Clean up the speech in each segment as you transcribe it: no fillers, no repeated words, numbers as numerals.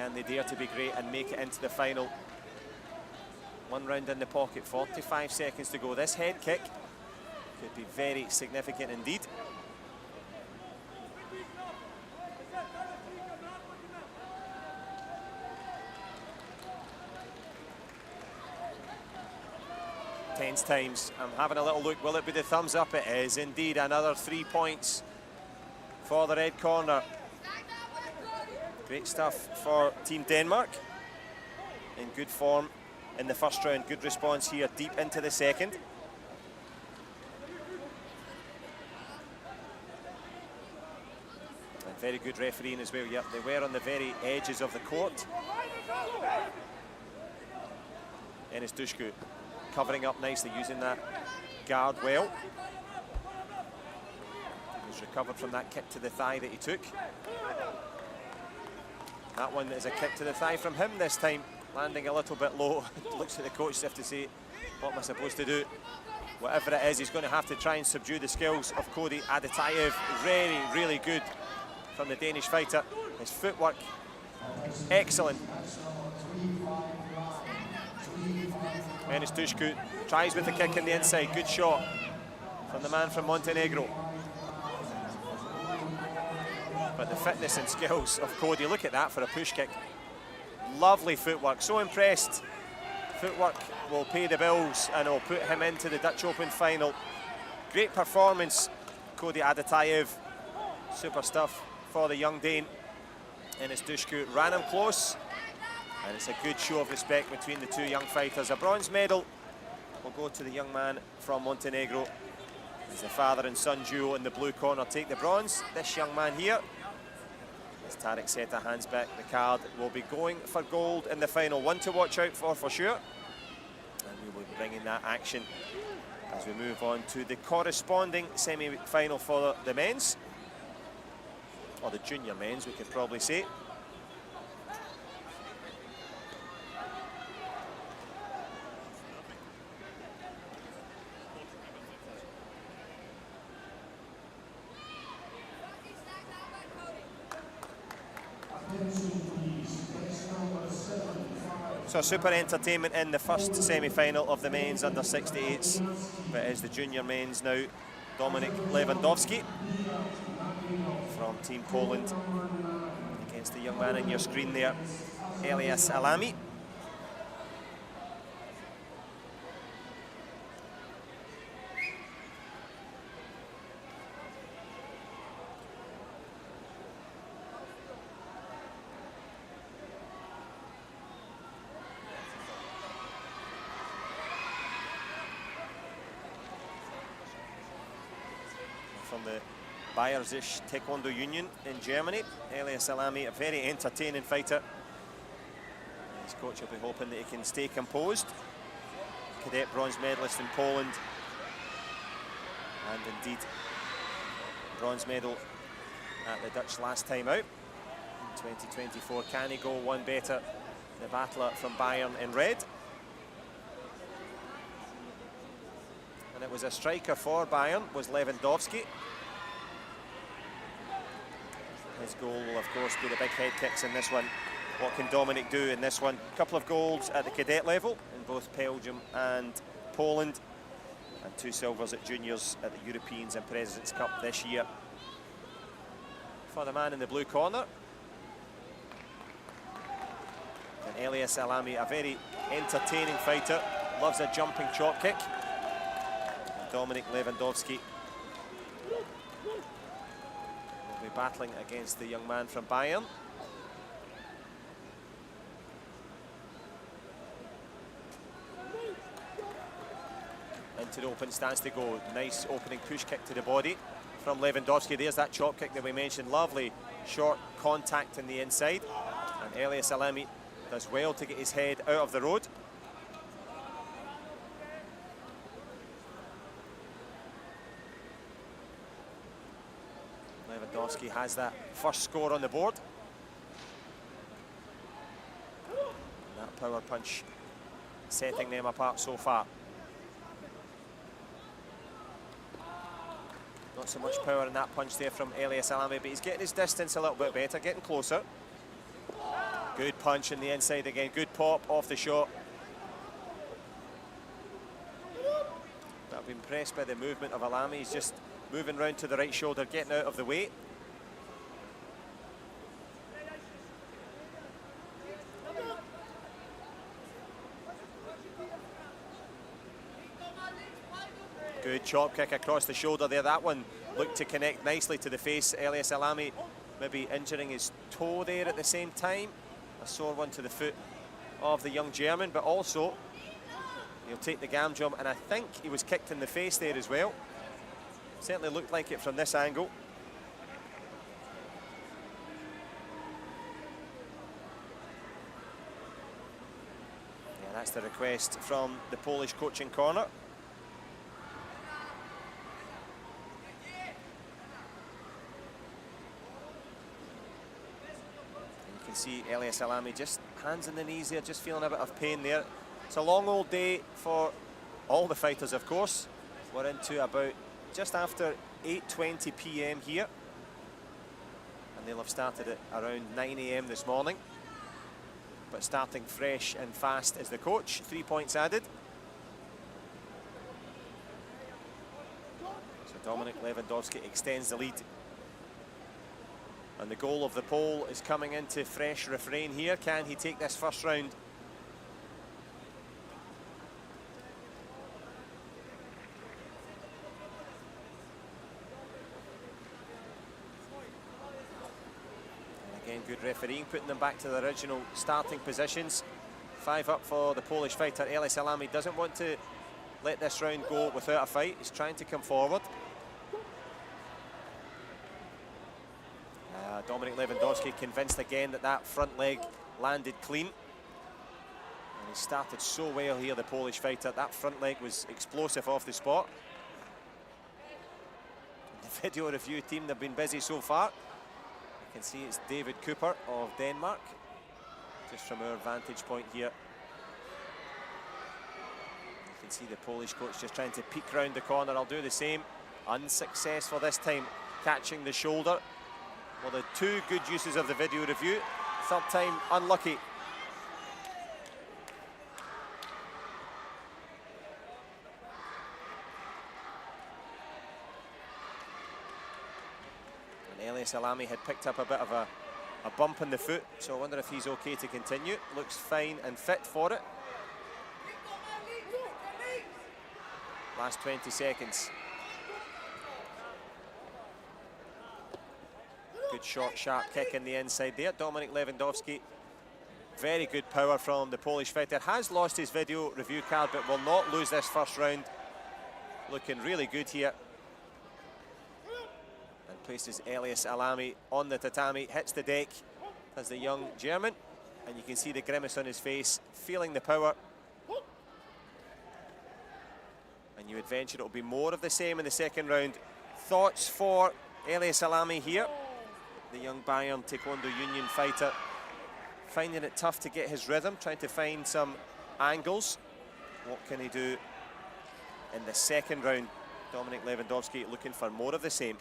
Can they dare to be great and make it into the final? 1 round in the pocket, 45 seconds to go. This head kick could be very significant indeed. Tense times. I'm having a little look. Will it be the thumbs up? It is indeed. Another 3 points for the red corner. Great stuff for Team Denmark. In good form in the first round. Good response here deep into the second. And very good refereeing as well. Yep, they were on the very edges of the court. Enes Dushku covering up nicely, using that guard well. He's recovered from that kick to the thigh that he took. That one is a kick to the thigh from him this time, landing a little bit low. Looks at the coach as if to say, what am I supposed to do? Whatever it is, he's going to have to try and subdue the skills of Cody Adetayev. Really good from the Danish fighter. His footwork, excellent. Enes Dushku tries with the kick in the inside. Good shot from the man from Montenegro. But the fitness and skills of Cody, look at that for a push kick. Lovely footwork, so impressed. Footwork will pay the bills and will put him into the Dutch Open final. Great performance, Cody Adetayev. Super stuff for the young Dane. Enes Dushku ran him close. And it's a good show of respect between the two young fighters. A bronze medal will go to the young man from Montenegro. As the father and son duo in the blue corner take the bronze. This young man here, as Tarek Seta hands back the card, will be going for gold in the final. One to watch out for sure. And we will be bringing that action as we move on to the corresponding semi-final for the men's. Or the junior men's, we could probably say. So super entertainment in the first semi-final of the men's under 68s. But it is the junior men's now. Dominik Lewandowski from Team Poland against the young man on your screen there, Elias Alami. From the Bayerische Taekwondo Union in Germany, Elias Alami, a very entertaining fighter. His coach will be hoping that he can stay composed. Cadet bronze medalist in Poland, and indeed bronze medal at the Dutch last time out in 2024. Can he go one better? The battler from Bayern in red. And it was a striker for Bayern, was Lewandowski. His goal will, of course, be the big head kicks in this one. What can Dominik do in this one? A couple of golds at the cadet level in both Belgium and Poland, and 2 silvers at juniors at the Europeans and Presidents Cup this year. For the man in the blue corner, and Elias Alami, a very entertaining fighter, loves a jumping chop kick. Dominik Lewandowski will be battling against the young man from Bayern. Into the open stance to go. Nice opening push kick to the body from Lewandowski. There's that chop kick that we mentioned. Lovely short contact in the inside. And Elias Alami does well to get his head out of the road. Lewandowski has that first score on the board. And that power punch setting them apart so far. Not so much power in that punch there from Elias Alami, but he's getting his distance a little bit better, getting closer. Good punch in the inside again, good pop off the shot. But I've been impressed by the movement of Alami. He's just moving round to the right shoulder, getting out of the way. Good chop kick across the shoulder there. That one looked to connect nicely to the face. Elias Alami maybe injuring his toe there at the same time. A sore one to the foot of the young German, but also he'll take the gam jump, and I think he was kicked in the face there as well. Certainly looked like it from this angle. Yeah, that's the request from the Polish coaching corner. You can see Elias Alami just hands on the knees there, just feeling a bit of pain there. It's a long old day for all the fighters, of course. We're into about just after 8:20 p.m. here, and they'll have started at around 9 a.m. this morning. But starting fresh and fast is the coach. 3 points added. So Dominik Lewandowski extends the lead. And the goal of the Pole is coming into fresh refrain here. Can he take this first round? And again, good refereeing, putting them back to the original starting positions. 5 up for the Polish fighter. Elias Alami doesn't want to let this round go without a fight. He's trying to come forward. Dominik Lewandowski convinced again that that front leg landed clean. And he started so well here, the Polish fighter. That front leg was explosive off the spot. The video review team, they've been busy so far. You can see it's David Cooper of Denmark, just from our vantage point here. You can see the Polish coach just trying to peek round the corner. I'll do the same. Unsuccessful this time, catching the shoulder. Well, the 2 good uses of the video review. Third time, unlucky. And Elias Alami had picked up a bit of a bump in the foot, so I wonder if he's okay to continue. Looks fine and fit for it. Last 20 seconds. Good short, sharp kick in the inside there. Dominik Lewandowski, very good power from the Polish fighter. Has lost his video review card, but will not lose this first round. Looking really good here. And places Elias Alami on the tatami, hits the deck as the young German. And you can see the grimace on his face, feeling the power. And you would venture it'll be more of the same in the second round. Thoughts for Elias Alami here? The young Bayern Taekwondo Union fighter, finding it tough to get his rhythm, trying to find some angles. What can he do in the second round? Dominik Lewandowski looking for more of the same.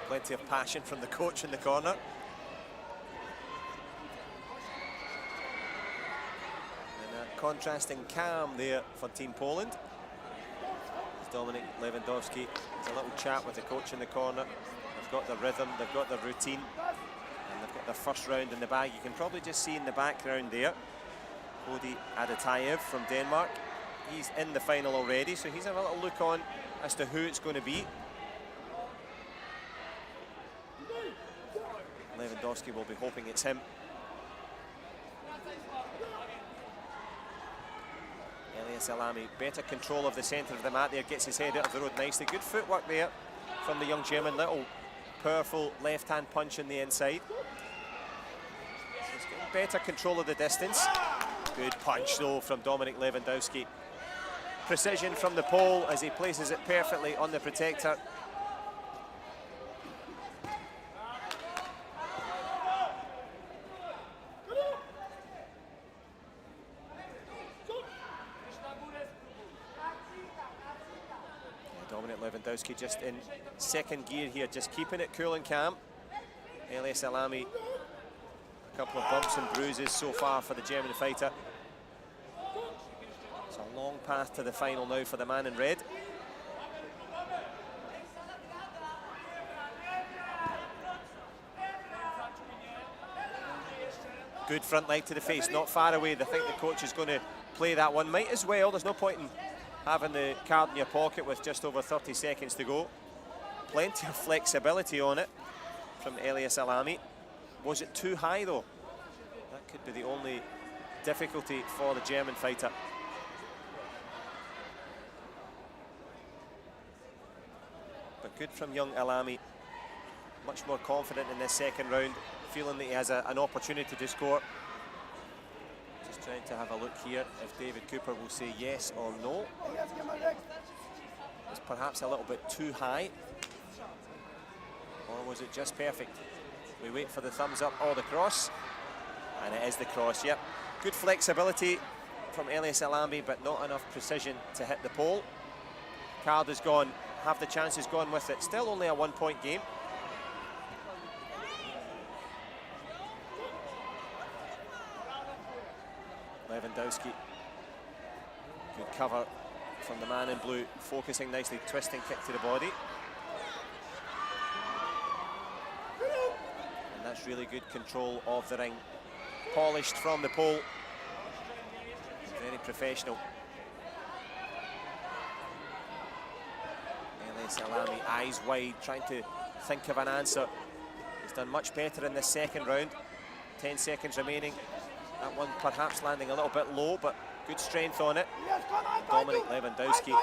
Plenty of passion from the coach in the corner. And a contrasting calm there for Team Poland. As Dominik Lewandowski has a little chat with the coach in the corner. They've got the rhythm, they've got the routine, and they've got their first round in the bag. You can probably just see in the background there, Cody Adetayev from Denmark. He's in the final already, so he's having a little look on as to who it's going to be. Lewandowski will be hoping it's him. Elias Alami, better control of the centre of the mat there, gets his head out of the road nicely. Good footwork there from the young German. Little powerful left-hand punch in the inside. So he's getting better control of the distance. Good punch though from Dominik Lewandowski. Precision from the pole as he places it perfectly on the protector. Dominik Lewandowski just in second gear here, just keeping it cool and calm. Elias Alami, a couple of bumps and bruises so far for the German fighter. It's a long path to the final now for the man in red. Good front leg to the face, not far away. I think the coach is going to play that one. Might as well, there's no point in having the card in your pocket with just over 30 seconds to go. Plenty of flexibility on it from Elias Alami. Was it too high though? That could be the only difficulty for the German fighter. But good from young Alami. Much more confident in this second round, feeling that he has an opportunity to score. Just trying to have a look here if David Cooper will say yes or no. It's perhaps a little bit too high. Or was it just perfect? We wait for the thumbs up or the cross. And it is the cross, yep. Good flexibility from Elias Alami, but not enough precision to hit the pole. Card is gone, half the chances gone with it. Still only a 1 point game. Lewandowski, good cover from the man in blue, focusing nicely, twisting kick to the body. And that's really good control of the ring. Polished from the pole. Very professional. Elias Alami, eyes wide, trying to think of an answer. He's done much better in this second round. 10 seconds remaining. That one perhaps landing a little bit low, but good strength on it. Dominik Lewandowski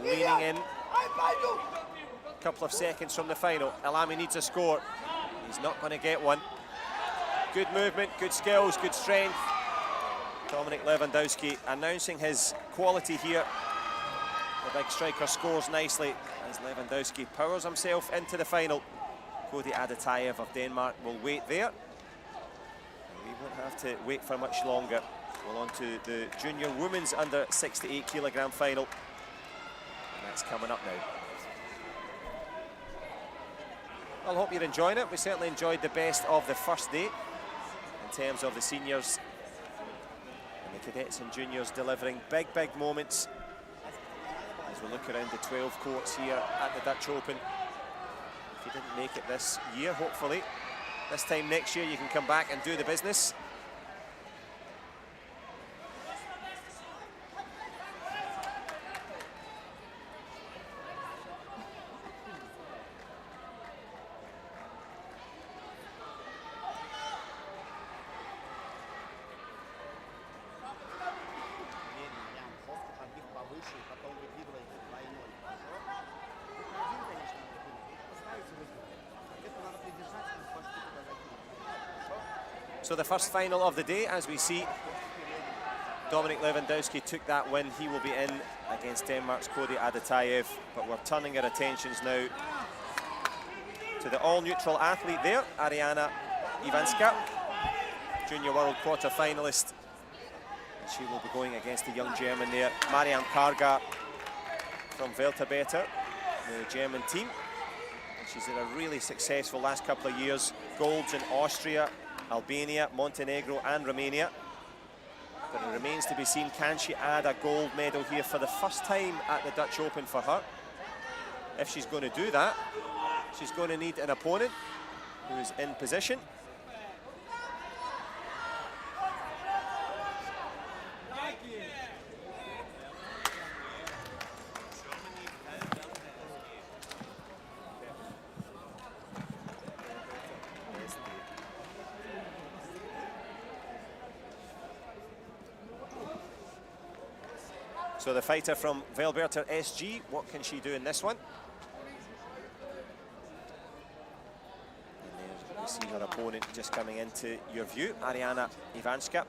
leaning in. A couple of seconds from the final. Alami needs a score. He's not going to get one. Good movement, good skills, good strength. Dominik Lewandowski announcing his quality here. The big striker scores nicely as Lewandowski powers himself into the final. Cody Adetayev of Denmark will wait there. We won't have to wait for much longer. We're on to the junior women's under 68 kilogram final. And that's coming up now. I hope you're enjoying it. We certainly enjoyed the best of the first day in terms of the seniors and the cadets and juniors delivering big moments as we look around the 12 courts here at the Dutch Open. If you didn't make it this year, hopefully this time next year you can come back and do the business. So the first final of the day, as we see, Dominik Lewandowski took that win. He will be in against Denmark's Cody Adetayev, but we're turning our attentions now to the all-neutral athlete there, Ariana Ivanska, junior world quarter-finalist. And she will be going against the young German there, Mariam Karga from Welterbeter, the German team. And she's had a really successful last couple of years, golds in Austria, Albania, Montenegro and Romania. But it remains to be seen, can she add a gold medal here for the first time at the Dutch Open for her? If she's going to do that, she's going to need an opponent who is in position. So the fighter from Velberter SG, what can she do in this one? And there we see her opponent just coming into your view, Ariana Ivanska.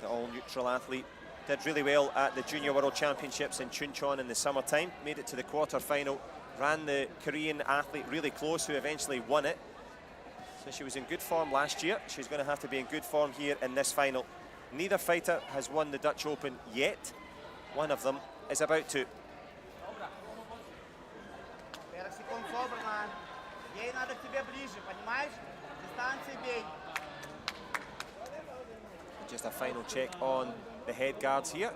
The all-neutral athlete did really well at the Junior World Championships in Chuncheon in the summertime, made it to the quarter-final, ran the Korean athlete really close, who eventually won it. So she was in good form last year. She's going to have to be in good form here in this final. Neither fighter has won the Dutch Open yet. One of them is about to. Just a final check on the head guards here.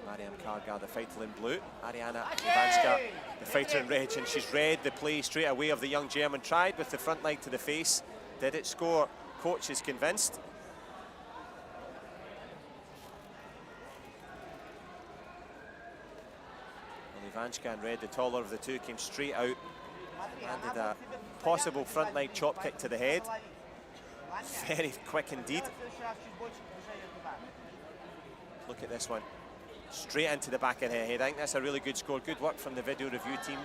Mariam Kargar, the fighter in blue. Ariana Ivanska, the fighter in red, and she's read the play straight away of the young German. Tried with the front leg to the face. Did it score? Coach is convinced. Well, Ivanska in red, the taller of the two, came straight out. Landed a possible front leg chop kick to the head. Very quick indeed. Look at this one. Straight into the back of the head. I think that's a really good score. Good work from the video review team.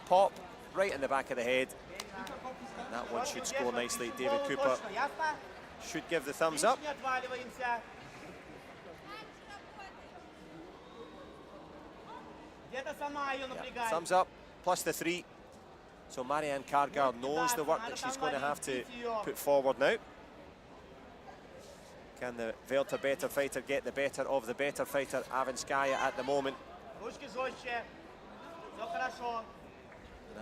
Pop right in the back of the head. And that one should score nicely. David Cooper should give the thumbs up. Yeah, thumbs up, plus the 3. So Mariam Kargar knows the work that she's going to have to put forward now. Can the Velta better fighter get the better of the better fighter, Ivanskaya, at the moment? And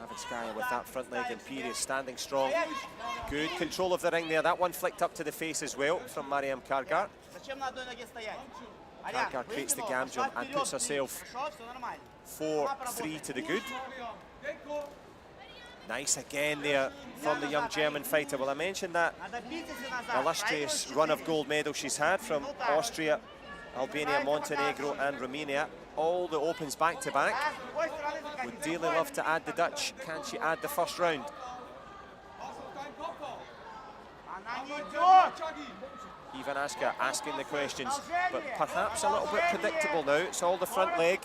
Ivanskaya with that front leg imperious, standing strong. Good control of the ring there. That one flicked up to the face as well from Mariam Kargar. Kargar creates the gam jump and puts herself 4-3 to the good. Nice again there from the young German fighter. Well, I mentioned that illustrious run of gold medals she's had from Austria, Albania, Montenegro and Romania. All the Opens back to back. Would dearly love to add the Dutch. Can she add the first round? Ivanska asking the questions, but perhaps a little bit predictable now. It's all the front leg,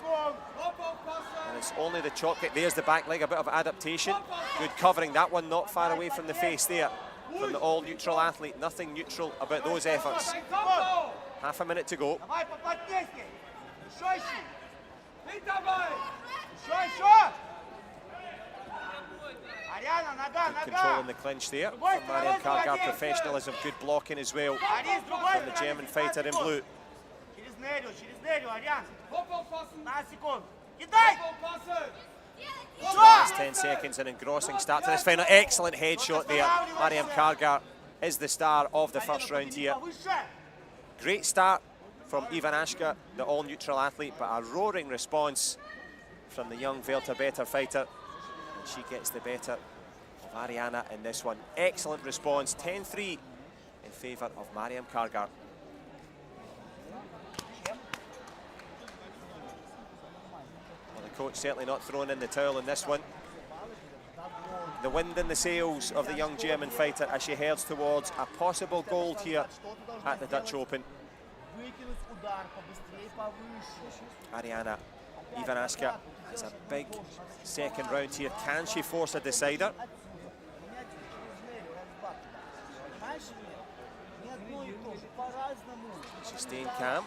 and it's only the chop kick. There's the back leg, a bit of adaptation. Good covering, that one not far away from the face there, from the all-neutral athlete. Nothing neutral about those efforts. Half a minute to go. Good control in the clinch there from Mariam Kargar. Professionalism, good blocking as well from the German fighter in blue. Last 10 seconds, an engrossing start to this final. Excellent headshot there. Mariam Kargar is the star of the first round here. Great start from Ivanska, the all-neutral athlete, but a roaring response from the young Velta better fighter. And she gets the better of Ariana in this one. Excellent response, 10-3 in favour of Mariam Kargar. Well, the coach certainly not throwing in the towel in this one. The wind in the sails of the young German fighter as she heads towards a possible gold here at the Dutch Open. Ariana Ivanska has a big second round here. Can she force a decider? She's staying calm.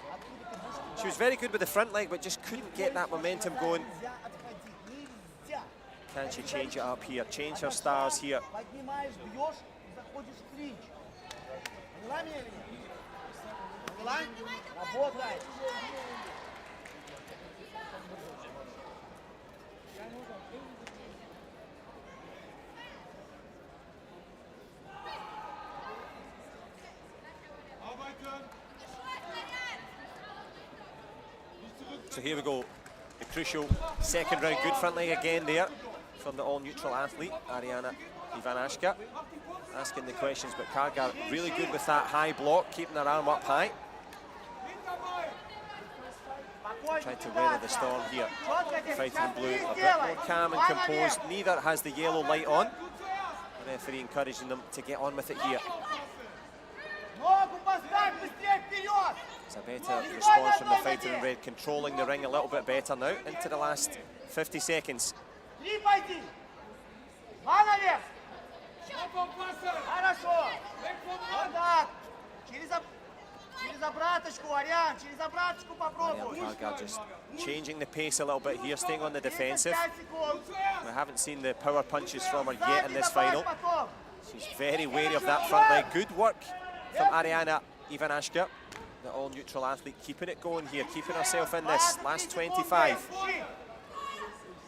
She was very good with the front leg, but just couldn't get that momentum going. Can she change it up here? Change her stars here. So here we go, the crucial second round. Good front leg again there from the all-neutral athlete, Ariana Ivanska. Asking the questions, but Kargar really good with that high block, keeping her arm up high. Trying to weather the storm here. Fighting in blue, a bit more calm and composed. Neither has the yellow light on. The referee encouraging them to get on with it here. It's a better response from the fighter in red, controlling the ring a little bit better now into the last 50 seconds. Karga just changing the pace a little bit here, staying on the defensive. We haven't seen the power punches from her yet in this final. She's very wary of that front leg. Good work from Ariana Ivanashka, the all-neutral athlete, keeping it going here, keeping herself in this. Last 25.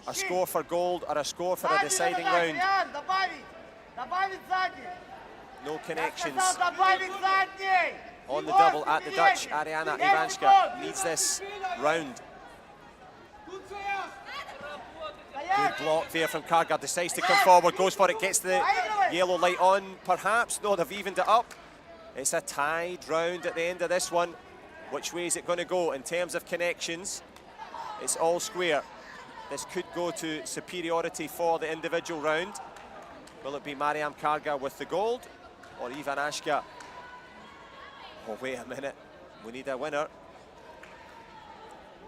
A score for gold or a score for a deciding round. No connections on the double at the Dutch. Ariana Ivanashka needs this round. Good block there from Karga, decides to come forward, goes for it, gets the yellow light on, perhaps. No, they've evened it up. It's a tied round at the end of this one. Which way is it going to go in terms of connections? It's all square. This could go to superiority for the individual round. Will it be Mariam Karga with the gold or Ivanashka? Oh, wait a minute. We need a winner.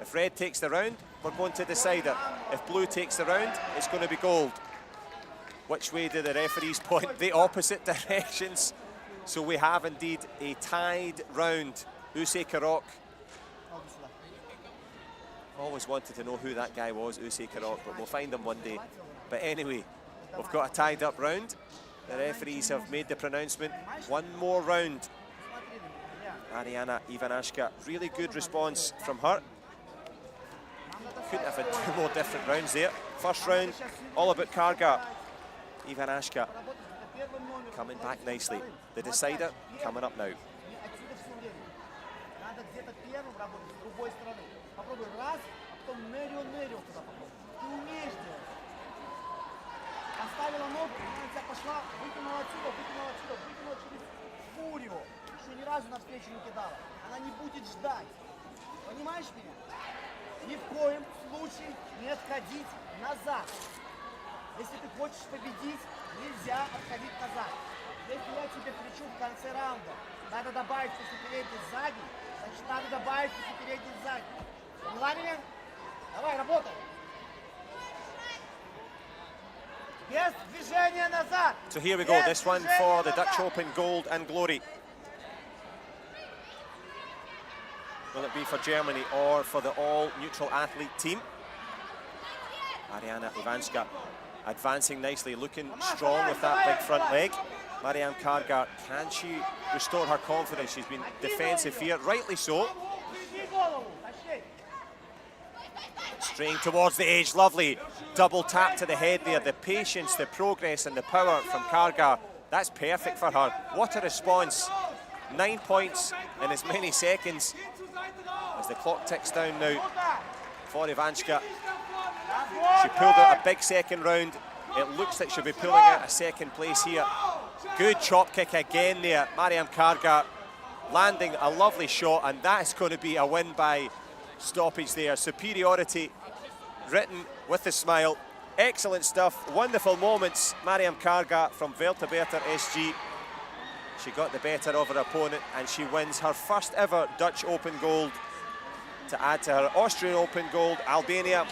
If red takes the round, we're going to decide it. If blue takes the round, it's going to be gold. Which way do the referees point? The opposite directions. So we have indeed a tied round. Usay Karok. Always wanted to know who that guy was, Usay Karok, but we'll find him one day. But anyway, we've got a tied up round. The referees have made the pronouncement. One more round. Ariana Ivanashka, really good response from her. Couldn't have had two more different rounds there. First round, all about Karga. Ivanashka coming back nicely. The decider coming up now. Ни разу навстречу не кидала. Она не будет ждать. Понимаешь меня? Ни в коем случае не отходить назад. Если ты хочешь победить, нельзя отходить назад. Если я тебе кричу в конце раунда, надо добавить после передний сзади, значит надо добавить после передний сзади. Поняла меня? Давай, работай. Без движения назад. So here we go. This one for the Dutch Open Gold and Glory. Will it be for Germany or for the all-neutral athlete team? Ariana Ivanashka advancing nicely, looking strong with that big front leg. Mariam Karga, can she restore her confidence? She's been defensive here, rightly so. Straying towards the edge, lovely. Double tap to the head there. The patience, the progress and the power from Karga, that's perfect for her. What a response. 9 points in as many seconds. As the clock ticks down now for Ivanashka. She pulled out a big second round. It looks like she'll be pulling out a second place here. Good chop kick again there. Mariam Karga landing a lovely shot, and that is going to be a win by stoppage there. Superiority written with a smile. Excellent stuff, wonderful moments. Mariam Karga from Velteberter SG. She got the better of her opponent and she wins her first ever Dutch Open gold to add to her Austrian Open gold, Albania,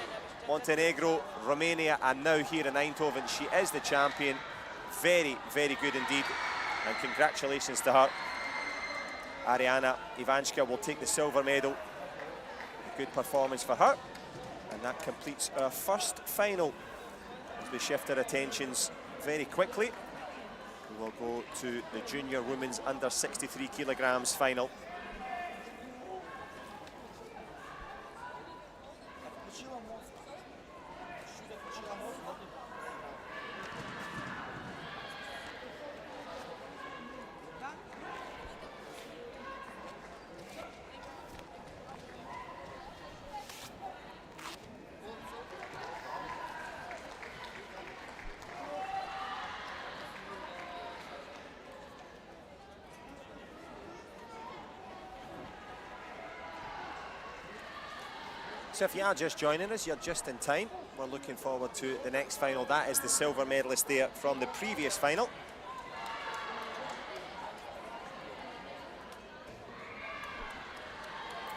Montenegro, Romania, and now here in Eindhoven. She is the champion. Very, very good indeed. And congratulations to her. Ariana Ivanashka will take the silver medal. A good performance for her. And that completes our first final. As we shift our attentions very quickly, we will go to the junior women's under 63 kilograms final. So if you are just joining us, you're just in time. We're looking forward to the next final. That is the silver medalist there from the previous final.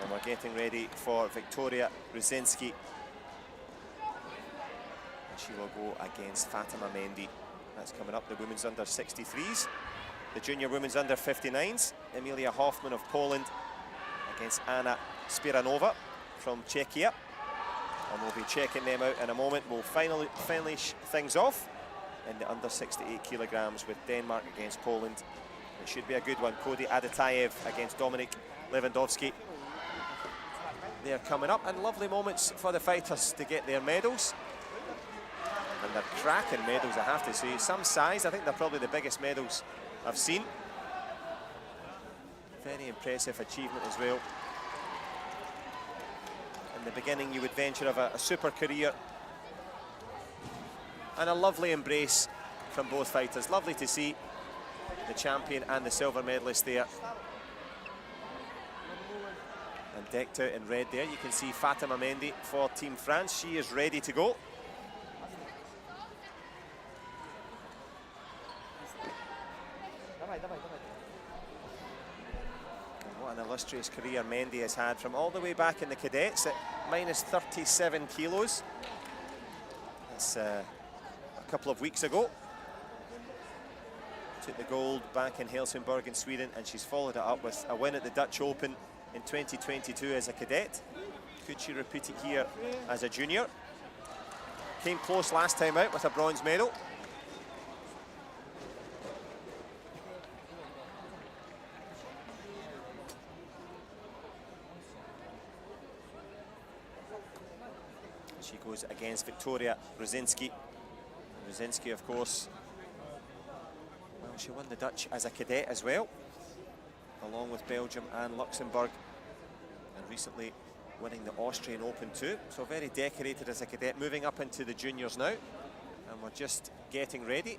And we're getting ready for Victoria Rusinski. And she will go against Fatima Mendy. That's coming up, the women's under 63s. The junior women's under 59s, Emilia Hoffman of Poland against Anna Spiranova from Czechia. And we'll be checking them out in a moment. We'll finally finish things off in the under 68 kilograms with Denmark against Poland. It should be a good one. Cody Adetayev against Dominik Lewandowski. They're coming up, and lovely moments for the fighters to get their medals. And they're cracking medals, I have to say. Some size, I think they're probably the biggest medals I've seen. Very impressive achievement as well. In the beginning, you would venture of a super career. And a lovely embrace from both fighters. Lovely to see the champion and the silver medalist there. And decked out in red there, you can see Fatima Mendy for Team France. She is ready to go. What an illustrious career Mendy has had from all the way back in the cadets at minus 37 kilos. That's a couple of weeks ago. Took the gold back in Helsingborg in Sweden, and she's followed it up with a win at the Dutch Open in 2022 as a cadet. Could she repeat it here as a junior? Came close last time out with a bronze medal. She goes against Victoria Brzezinski. Brzezinski, of course, well, she won the Dutch as a cadet as well, along with Belgium and Luxembourg, and recently winning the Austrian Open too. So very decorated as a cadet, moving up into the juniors now, and we're just getting ready.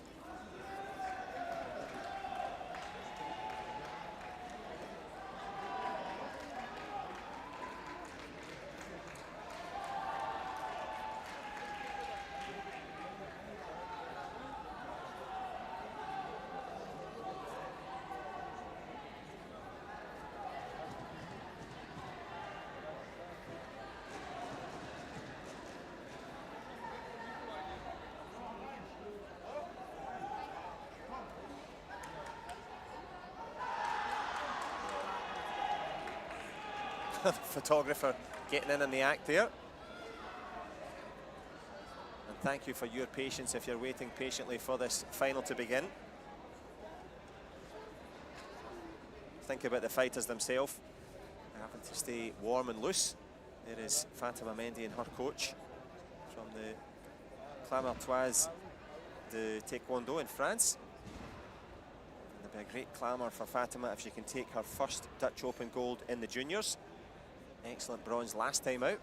The photographer getting in on the act there. And thank you for your patience if you're waiting patiently for this final to begin. Think about the fighters themselves. They're having to stay warm and loose. There is Fatima Mendy and her coach from the Clamartoise de Taekwondo in France. And there'll be a great clamour for Fatima if she can take her first Dutch Open gold in the juniors. Excellent bronze last time out.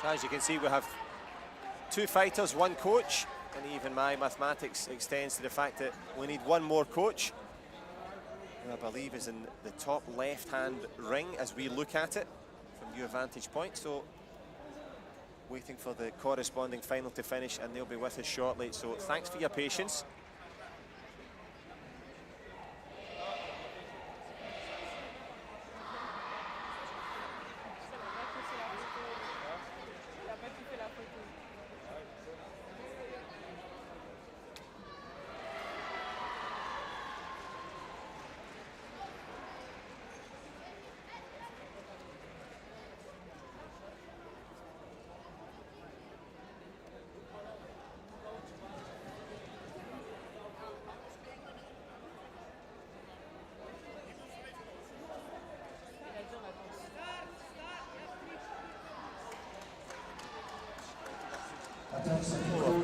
So as you can see, we have two fighters, one coach, and even my mathematics extends to the fact that we need one more coach, who I believe is in the top left-hand ring as we look at it from your vantage point. So waiting for the corresponding final to finish, and they'll be with us shortly. So thanks for your patience.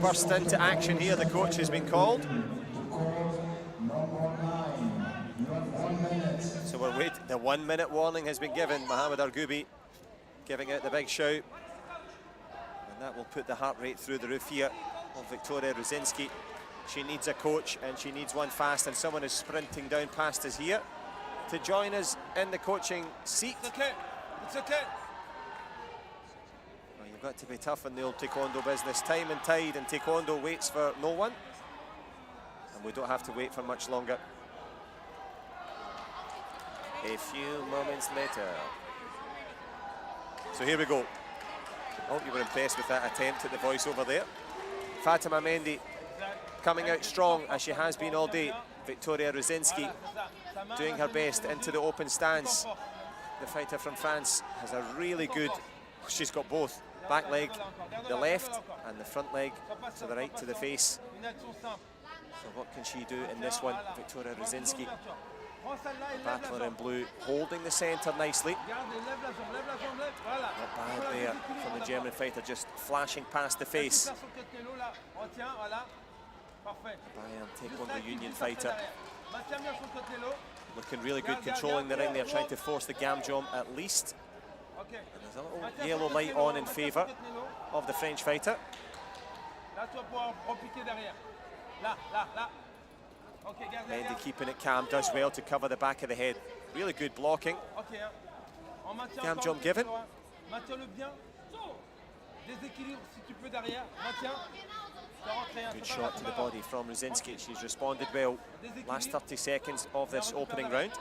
burst into action here. The coach has been called. So we're waiting. The 1 minute warning has been given. Mohamed Argubi giving out the big shout. And that will put the heart rate through the roof here of Victoria Ruzinski. She needs a coach, and she needs one fast, and someone is sprinting down past us here to join us in the coaching seat. It's okay. It's okay. Well, you've got to be tough in the old Taekwondo business. Time and tide, and Taekwondo waits for no one. And we don't have to wait for much longer. A few moments later. So here we go. I hope you were impressed with that attempt at the voiceover there. Fatima Mendy coming out strong, as she has been all day. Victoria Ruzinski doing her best into the open stance. The fighter from France has a really good, she's got both, back leg, the left, and the front leg to the right to the face. So what can she do in this one? Victoria Ruzinski, the battler in blue, holding the centre nicely. Not bad there from the German fighter, just flashing past the face. Bayern Taekwondo Union fighter. Looking really good, controlling the ring there, trying to force the Gamjom at least. And there's a little yellow light on in favour of the French fighter. Mendy keeping it calm, does well to cover the back of the head. Really good blocking. Gamjom given. Good shot to the body from Ruzinski. She's responded well. Last 30 seconds of this opening round.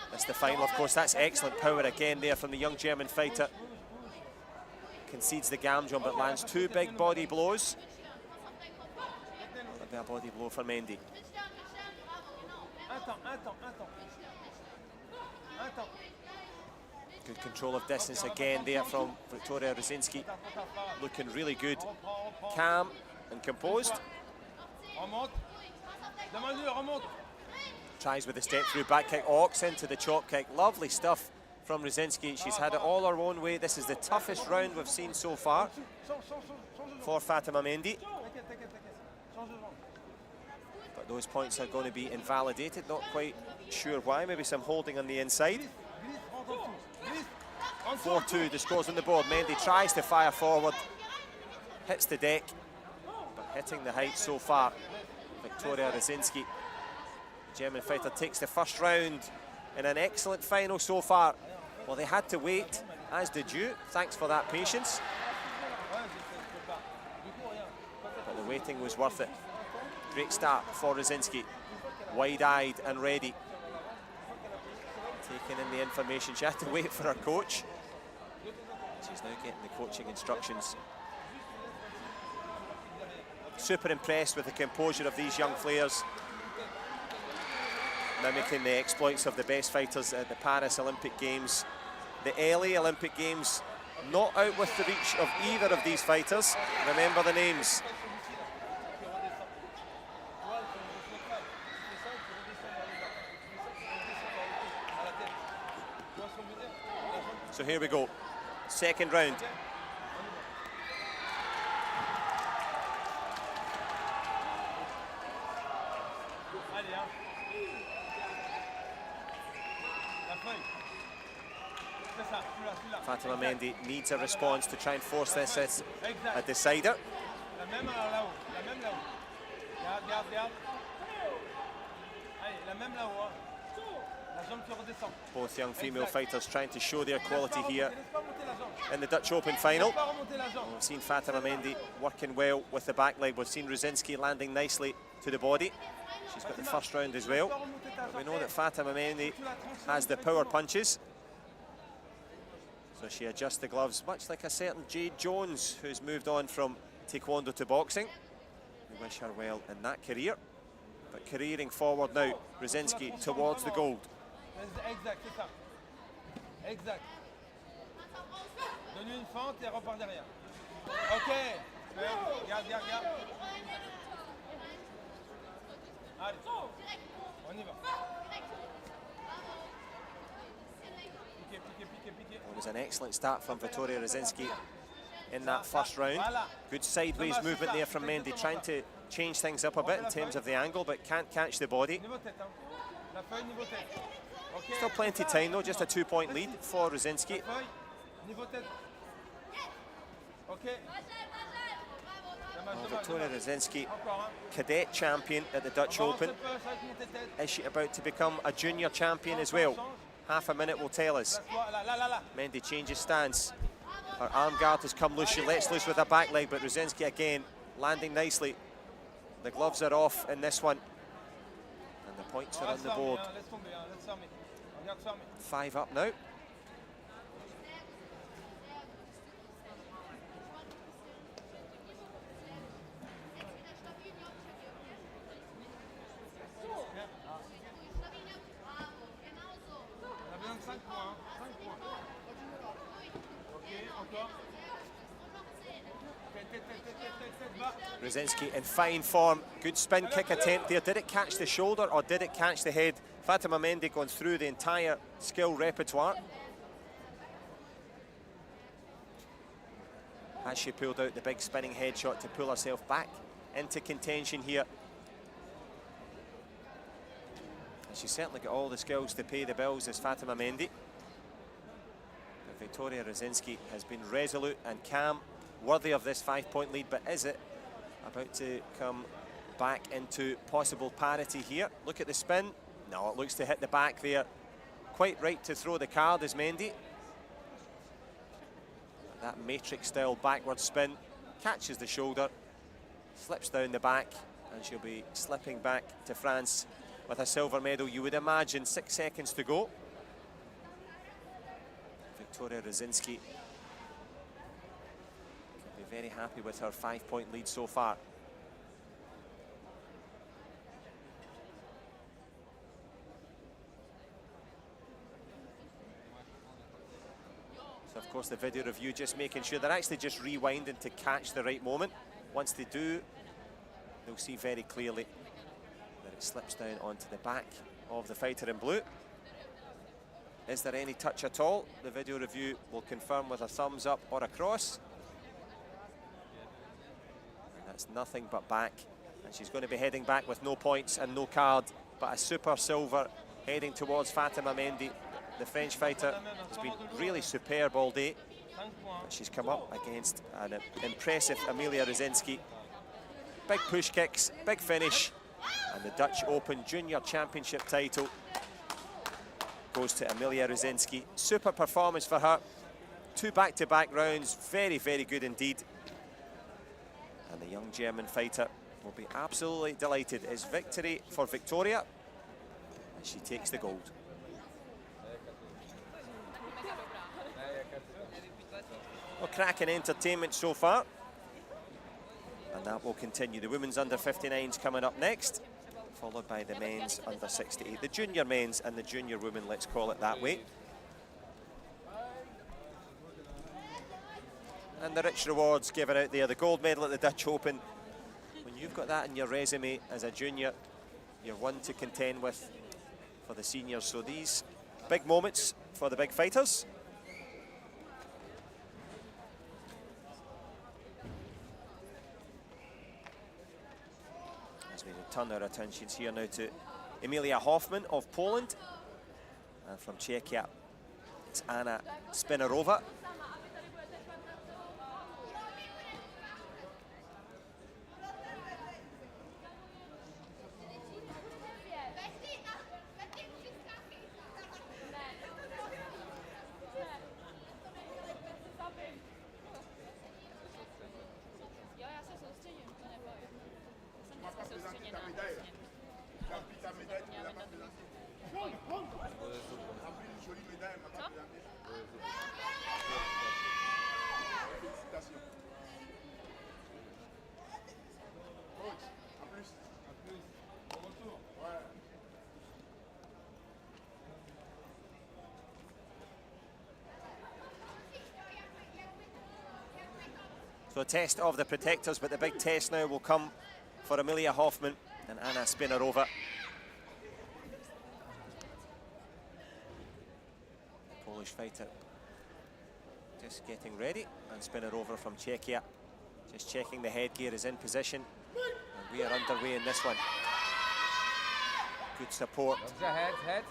That's the final, of course. That's excellent power again there from the young German fighter. Concedes the Gamjom, but lands two big body blows. That'll be a body blow for Mendy. Good control of distance again there from Victoria Ruzinski. Looking really good, calm and composed. Tries with the step through back kick, Ox into the chop kick. Lovely stuff from Ruzinski. She's had it all her own way. This is the toughest round we've seen so far for Fatima Mendy. But those points are going to be invalidated. Not quite sure why. Maybe some holding on the inside. 4-2, the scores on the board. Mendy tries to fire forward, hits the deck, but hitting the height so far. Victoria Ruzinski, German fighter, takes the first round in an excellent final so far. Well, they had to wait, as did you. Thanks for that patience. But the waiting was worth it. Great start for Ruzinski, wide-eyed and ready. Taking in the information. She had to wait for her coach. She's now getting the coaching instructions. Super impressed with the composure of these young players, mimicking the exploits of the best fighters at the Paris Olympic Games. The LA Olympic Games, not out with the reach of either of these fighters. Remember the names. So here we go, second round. Fatima Mendy needs a response to try and force this as a decider. Both young female fighters trying to show their quality here in the Dutch Open final. We've seen Fatima Mendy working well with the back leg. We've seen Ruzinski landing nicely to the body. She's got the first round as well. But we know that Fatima Mendy has the power punches. So she adjusts the gloves, much like a certain Jade Jones, who's moved on from Taekwondo to boxing. We wish her well in that career. But careering forward now, Ruzinski towards the gold. Exact, c'est ça. Exact. Donne une fente et repars derrière. Ok. Garde, garde, garde. Allez, on y va. Piqué, piqué, piqué, piqué. It was an excellent start from Victoria Ruzinski. in that first round. Good sideways movement there from Mendy, trying to change things up a bit in terms of the angle, but can't catch the body. Still plenty of time though, just a 2-point lead for Rosinski. Well, Victoria Rosinski, cadet champion at the Dutch Open. Is she about to become a junior champion as well? Half a minute will tell us. Mendy changes stance. Her arm guard has come loose. She lets loose with her back leg, but Rosinski again landing nicely. The gloves are off in this one. And the points are on the board. 5 up now. Rosinski in fine form. Good spin kick attempt there. Did it catch the shoulder or did it catch the head? Fatima Mendy going through the entire skill repertoire. As she pulled out the big spinning headshot to pull herself back into contention here. And she's certainly got all the skills to pay the bills as Fatima Mendy. But Victoria Rosinski has been resolute and calm, worthy of this 5-point lead, but is it about to come back into possible parity here? Look at the spin. No, it looks to hit the back there. Quite right to throw the card is Mendy. That matrix-style backward spin catches the shoulder, slips down the back, and she'll be slipping back to France with a silver medal. You would imagine 6 seconds to go. Victoria Rosinski can be very happy with her 5-point lead so far. So of course the video review just making sure they're actually just rewinding to catch the right moment. Once they do, they'll see very clearly that it slips down onto the back of the fighter in blue. Is there any touch at all? The video review will confirm with a thumbs up or a cross. And that's nothing but back. And she's going to be heading back with no points and no card, but a super silver heading towards Fatima Mendy. The French fighter has been really superb all day. But she's come up against an impressive Emilia Rosinski. Big push kicks, big finish, and the Dutch Open Junior Championship title goes to Emilia Rosinski. Super performance for her. 2 back-to-back rounds, very, very good indeed. And the young German fighter will be absolutely delighted. It's victory for Victoria, and she takes the gold. Well, cracking entertainment so far, and that will continue. The women's under 59s coming up next, followed by the men's under 68, the junior men's and the junior women, let's call it that way. And the rich rewards given out there, the gold medal at the Dutch Open. When you've got that in your resume as a junior, you're one to contend with for the seniors. So these big moments for the big fighters. As we turn our attentions here now to Emilia Hoffman of Poland, and from Czechia it's Anna Spinarova. So a test of the protectors, but the big test now will come for Emilia Hoffman and Anna Spinarova. The Polish fighter Just getting ready, and spinner over from Czechia. Just checking the headgear is in position. And we are underway in this one. Good support. Dobrze, head.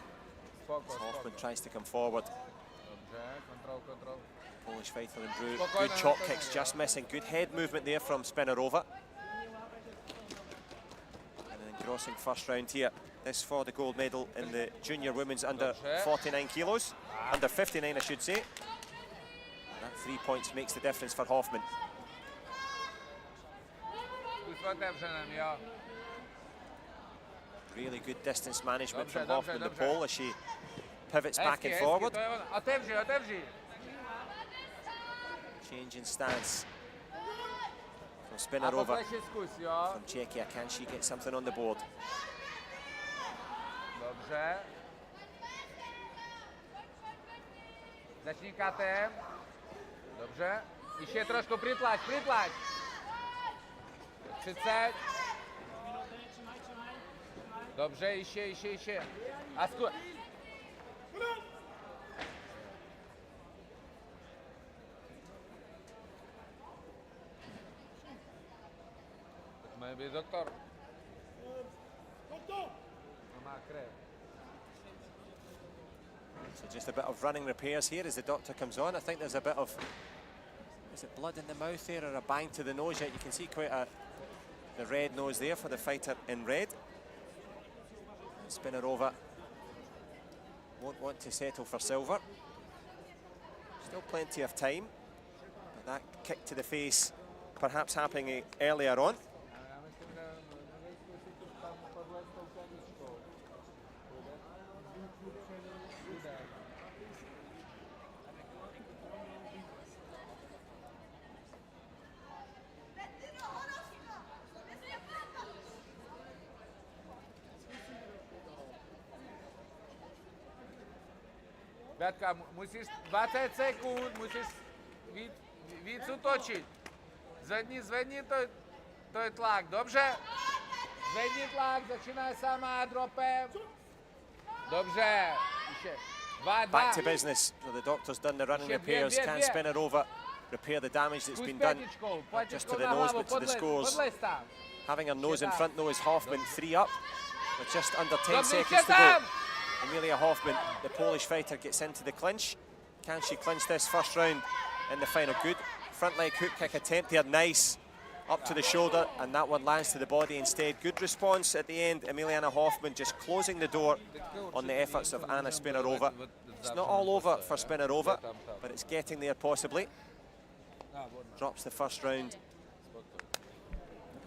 Spoko, Hoffman tries to come forward. Dobrze, control. Polish fighter in blue. Spokojnie, Good chop no to kicks, nie, just missing. Good head movement there from Spinarova. And then crossing first round here. This for the gold medal in the junior women's under 49 kilos. Under 59, I should say. And that 3 points makes the difference for Hoffman. Really good distance management from Hoffman, the pole, as she pivots back and forward. Change in stance from Spinarova from Czechia. Can she get something on the board? Dobrze. Zacznij katem. Dobrze. I się troszkę przytlać. 30. Dobrze, i się. A ma być doktor. Ma krew. So just a bit of running repairs here as the doctor comes on. I think there's a bit of, is it blood in the mouth there or a bang to the nose yet? You can see quite the red nose there for the fighter in red. Spinarova won't want to settle for silver. Still plenty of time, but that kick to the face perhaps happening earlier on. Beatka, musisz 20 sekund, musisz widz utoczyć. Zwednij to tlak, dobrze? Zwednij tlak, zaczynaj sama, dropem. Dobrze. Back to business. So the doctor's done the running repairs. Can Spinarova repair the damage that's been done? Not just to the nose, but to the scores. Having her nose in front though is Hoffman, 3 up, with just under 10 seconds to go. Amelia Hoffman, the Polish fighter, gets into the clinch. Can she clinch this first round in the final? Good front leg hook kick attempt there, nice. Up to the shoulder, and that one lands to the body instead. Good response at the end. Emiliana Hoffman just closing the door on the efforts of Anna Spinarova. It's not all over for Spinarova, but it's getting there possibly. Drops the first round.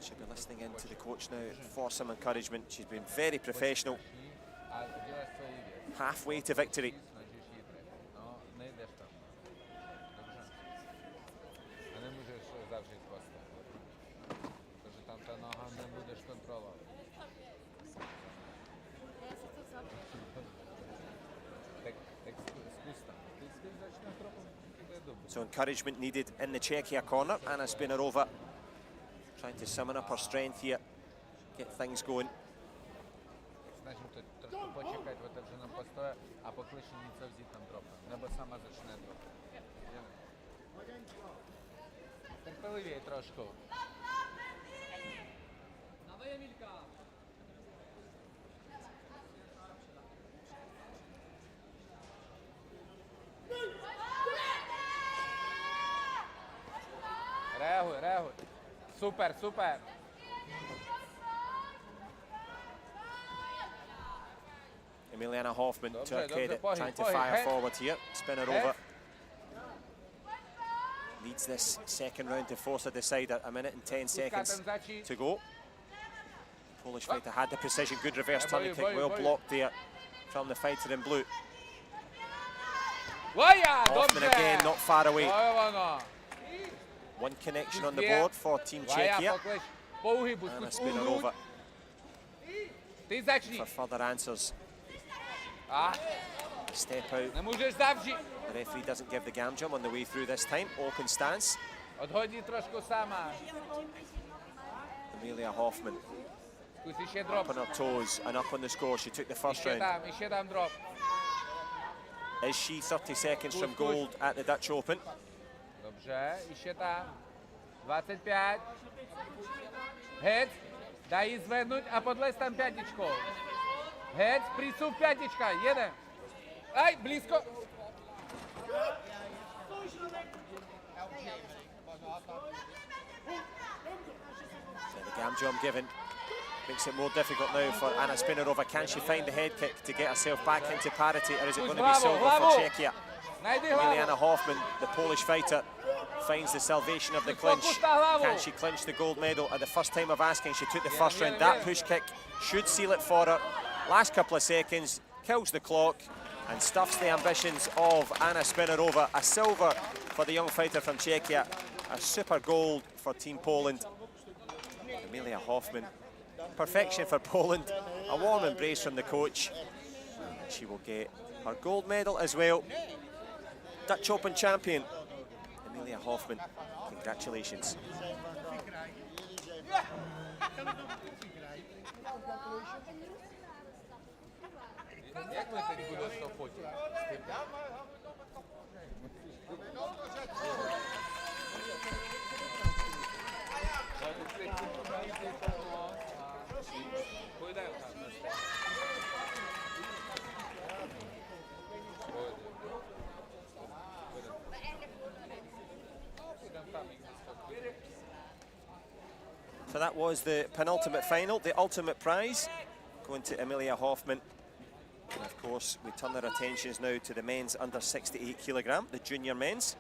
She'll be listening in to the coach now for some encouragement. She's been very professional. Halfway to victory. So encouragement needed in the Czechia corner. Anna Spinarova trying to summon up her strength here, get things going. Troszkę poczekać w otworzonym postoju, a po kleszu nic wziąć tam dropem, nebo sama zacznie drop. Терпеливіше troszkę. Dawaj Emilka. Reaguj. Super. Emiliana Hoffman took credit, trying to fire forward here. Spinarova leads this second round to force a decider. 1 minute and 10 seconds to go. Polish fighter had the precision, good reverse turning kick, well blocked there from the fighter in blue. Hoffman again, not far away. One connection on the board for Team Czechia. Anna Spinarova for further answers. Step out. The referee doesn't give the gam jump on the way through this time. Open stance. Amelia Hoffman up on her toes and up on the score. She took the first round. Is she 30 seconds from gold at the Dutch Open? Dobře, ještě tam. 25. Hec, daj jí zvednout a podlez tam pětičkou. Hec, prístup pětička, jeden. Aj, blízko. So the gam jump given makes it more difficult now for Anna Spinarova. Can she find the head kick to get herself back into parity, or is it going to be silver for Czechia? Emiliana Hoffman, the Polish fighter, finds the salvation of the clinch. Can she clinch the gold medal? At the first time of asking, she took the first round. That push kick should seal it for her. Last couple of seconds, kills the clock and stuffs the ambitions of Anna Spinarova. A silver for the young fighter from Czechia, a super gold for Team Poland. Emilia Hoffman, perfection for Poland. A warm embrace from the coach. She will get her gold medal as well. Dutch Open champion, Emilia Hoffman, congratulations. Jak my teď budeme to fotit? So that was the penultimate final, the ultimate prize, going to Emilia Hoffman. And of course, we turn our attentions now to the men's under 68 kilogram, the junior men's.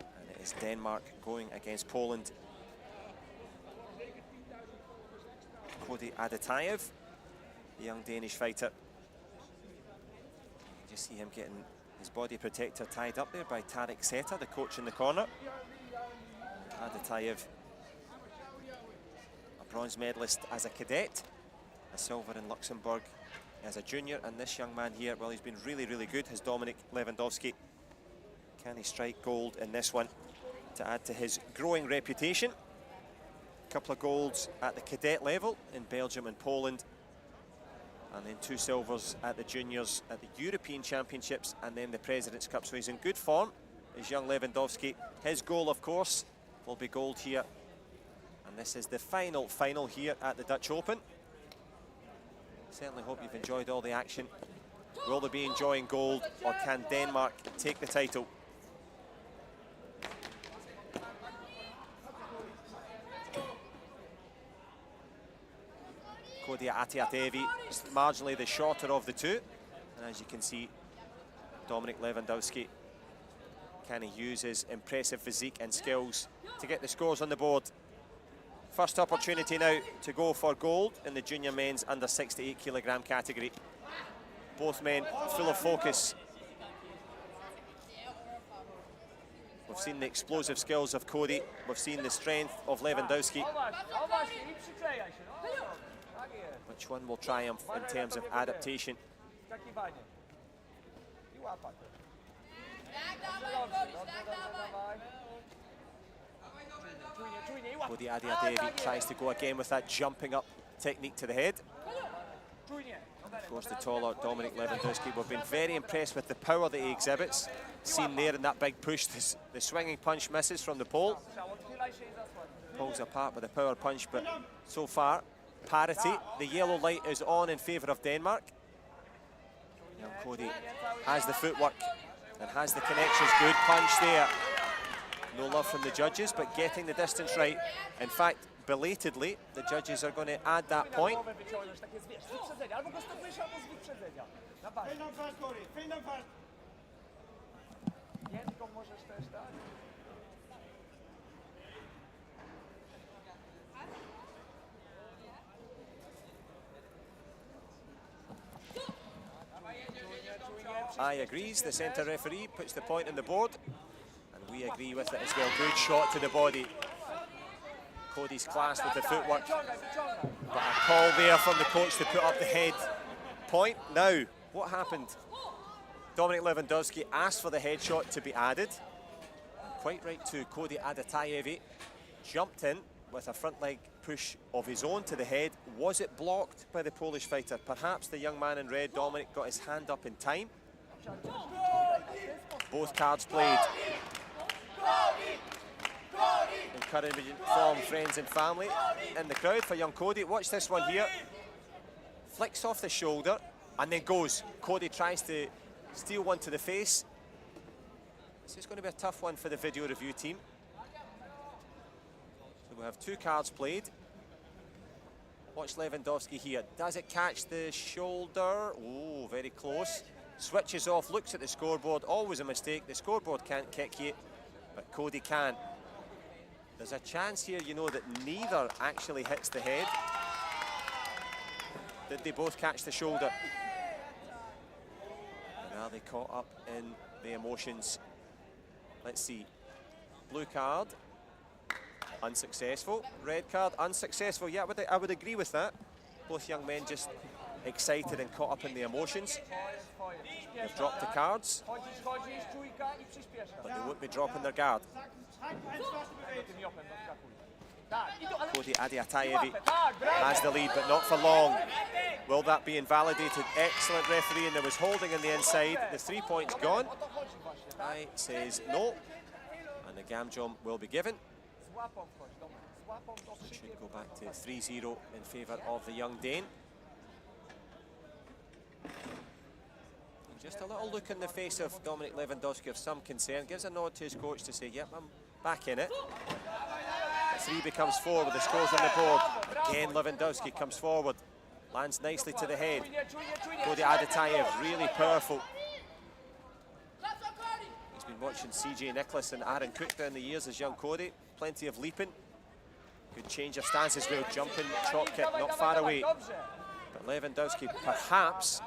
And it is Denmark going against Poland. Cody Adetayev, the young Danish fighter. You see him getting his body protector tied up there by Tarek Seta, the coach in the corner. Adetayev, a bronze medalist as a cadet, a silver in Luxembourg as a junior, and this young man here, well, he's been really, really good, his Dominik Lewandowski. Can he strike gold in this one to add to his growing reputation? A couple of golds at the cadet level in Belgium and Poland, and then 2 silvers at the juniors at the European Championships and then the President's Cup. So he's in good form, is young Lewandowski. His goal, of course, will be gold here. And this is the final here at the Dutch Open. Certainly hope you've enjoyed all the action. Will they be enjoying gold, or can Denmark take the title? Cody Adetayev is marginally the shorter of the two. And as you can see, Dominik Lewandowski, can he use his impressive physique and skills to get the scores on the board? First opportunity now to go for gold in the junior men's under 68 kilogram category. Both men full of focus. We've seen the explosive skills of Cody. We've seen the strength of Lewandowski. Which one will triumph in terms of adaptation? Cody Adetayev tries to go again with that jumping up technique to the head. Of course, the taller Dominik Lewandowski, we've been very impressed with the power that he exhibits. Seen there in that big push, the swinging punch misses from the pole. Pulls apart with a power punch, but so far, parity. The yellow light is on in favour of Denmark. Now Cody has the footwork and has the connections. Good punch there. No love from the judges, but getting the distance right. In fact, belatedly, the judges are going to add that point. I agrees, the centre referee puts the point on the board. We agree with it as well. Good shot to the body. Cody's class with the footwork. But a call there from the coach to put up the head. Point. Now, what happened? Dominik Lewandowski asked for the headshot to be added. Quite right too. Cody Adetayev jumped in with a front leg push of his own to the head. Was it blocked by the Polish fighter? Perhaps the young man in red, Dominik, got his hand up in time. Both cards played. Encouragement from friends and family in the crowd for young Cody. Watch this one here. Flicks off the shoulder and then goes. Cody tries to steal one to the face. This is going to be a tough one for the video review team. So we have 2 cards played. Watch Lewandowski here. Does it catch the shoulder? Oh, very close. Switches off, looks at the scoreboard. Always a mistake. The scoreboard can't kick you, but Cody can. There's a chance here, you know, that neither actually hits the head. Did they both catch the shoulder? And are they caught up in the emotions? Let's see. Blue card. Unsuccessful. Red card, unsuccessful. Yeah, I would agree with that. Both young men just excited and caught up in the emotions. They've dropped the cards, but they won't be dropping their guard. Cody Adiatayevi has the lead, but not for long. Will that be invalidated? Excellent referee, and there was holding on the inside. The 3 points gone. I says no, and the Gamjom will be given. It should go back to 3-0 in favour of the young Dane. Just a little look in the face of Dominic Lewandowski of some concern. Gives a nod to his coach to say, yep, I'm back in it. 3 becomes 4 with the scores on the board. Again, Lewandowski comes forward. Lands nicely to the head. Cody Adatayev, really powerful. He's been watching CJ Nicholas and Aaron Cook down the years as young Cody. Plenty of leaping. Good change of stance as well. Jumping, chop kick, not far away. But Lewandowski perhaps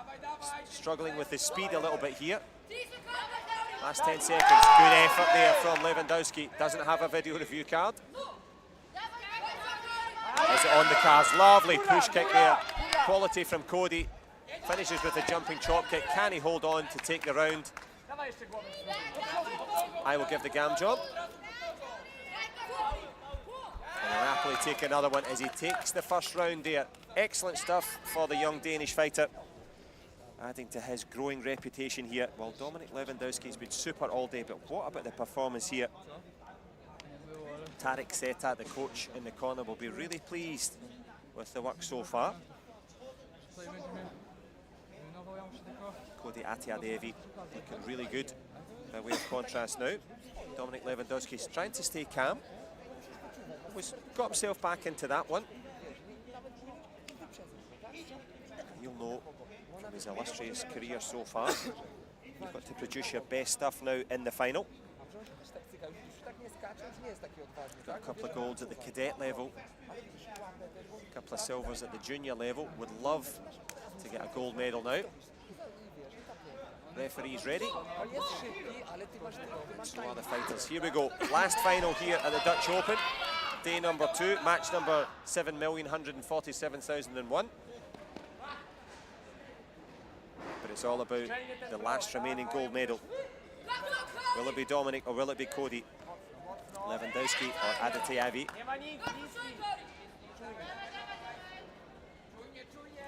struggling with his speed a little bit here. Last 10 seconds. Good effort there from Lewandowski. Doesn't have a video review card. Is it on the cards? Lovely push kick there. Quality from Cody. Finishes with a jumping chop kick. Can he hold on to take the round? I will give the Gam job. And he'll happily take another one as he takes the first round there. Excellent stuff for the young Danish fighter. Adding to his growing reputation here. Well, Dominic Lewandowski's been super all day, but what about the performance here? Tarek Seta, the coach in the corner, will be really pleased with the work so far. Cody Atiadevi looking really good by way of contrast now. Dominic Lewandowski's trying to stay calm. Got himself back into that one. You'll know from his illustrious career so far, you've got to produce your best stuff now in the final. Got a couple of golds at the cadet level, a couple of silvers at the junior level. Would love to get a gold medal now. Referee's ready. So are the fighters. Here we go. Last final here at the Dutch Open. Day number 2, match number 7,147,001. But it's all about the last remaining gold medal. Will it be Dominic or will it be Cody? Lewandowski or Adatayevi?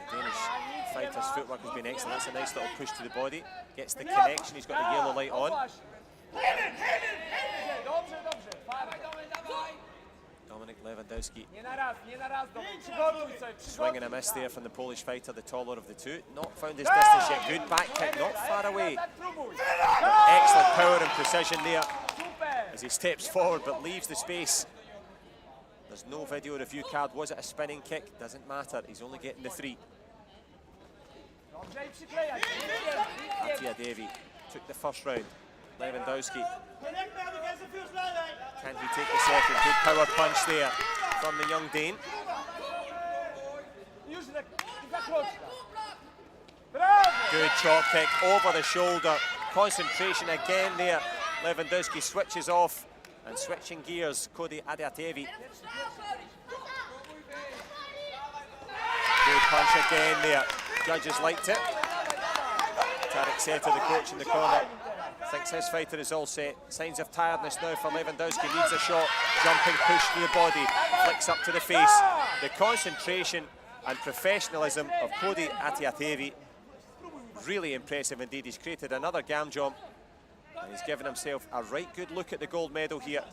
Danish fighter's footwork has been excellent. That's a nice little push to the body. Gets the connection. He's got the yellow light on. Dominic Lewandowski. Swing and a miss there from the Polish fighter, the taller of the two. Not found his distance yet. Good back kick, not far away. Excellent power and precision there as he steps forward but leaves the space. There's no video review card. Was it a spinning kick? Doesn't matter. He's only getting the 3. Atiadevi took the first round. Lewandowski. Can he take the second? Good power punch there from the young Dane. Good chop kick over the shoulder. Concentration again there. Lewandowski switches off and switching gears. Cody Adiatevi. Good punch again there. Judges liked it. Tarek Seta, the coach in the corner, thinks his fighter is all set. Signs of tiredness now for Lewandowski. Needs a shot. Jumping push to the body. Flicks up to the face. The concentration and professionalism of Cody Atiatevi. Really impressive indeed. He's created another Gam jump. And he's given himself a right good look at the gold medal here.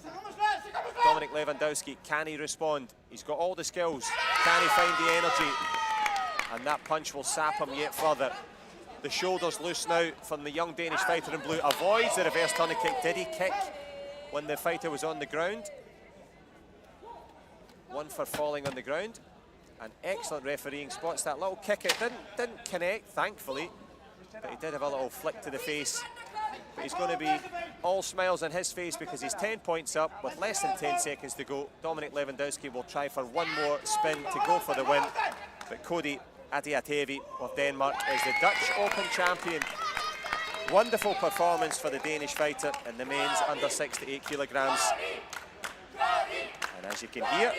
Dominic Lewandowski, can he respond? He's got all the skills. Can he find the energy? And that punch will sap him yet further. The shoulders loose now from the young Danish fighter in blue. Avoids the reverse turning kick. Did he kick when the fighter was on the ground? One for falling on the ground. An excellent refereeing, spots that little kick. It didn't connect, thankfully, but he did have a little flick to the face. But he's going to be all smiles on his face because he's 10 points up with less than 10 seconds to go. Dominic Lewandowski will try for one more spin to go for the win. But Cody Adiatevi of Denmark is the Dutch Open champion. Wonderful performance for the Danish fighter in the men's under 68 kilograms. And as you can hear,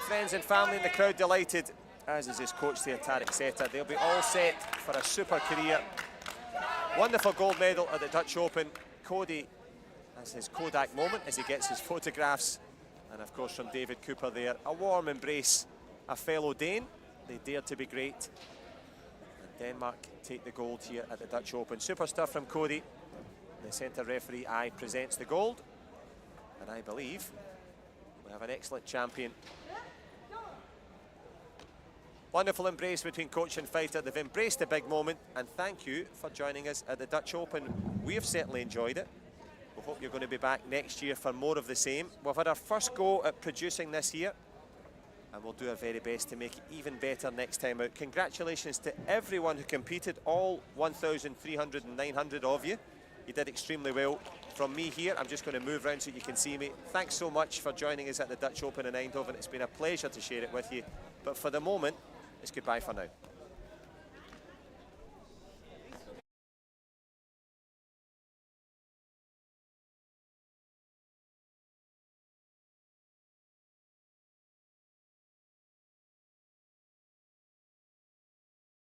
friends and family in the crowd delighted, as is his coach there, Tarek Seta. They'll be all set for a super career. Wonderful gold medal at the Dutch Open. Cody has his Kodak moment as he gets his photographs. And of course from David Cooper there, a warm embrace, a fellow Dane. They dared to be great. And Denmark take the gold here at the Dutch Open. Super stuff from Cody. The centre referee eye presents the gold. And I believe we have an excellent champion. Wonderful embrace between coach and fighter. They've embraced the big moment, and thank you for joining us at the Dutch Open. We have certainly enjoyed it. We hope you're going to be back next year for more of the same. We've had our first go at producing this year, and we'll do our very best to make it even better next time out. Congratulations to everyone who competed, all 1,300 and 900 of you. You did extremely well. From me here, I'm just going to move around so you can see me. Thanks so much for joining us at the Dutch Open in Eindhoven. It's been a pleasure to share it with you. But for the moment, it's goodbye for now.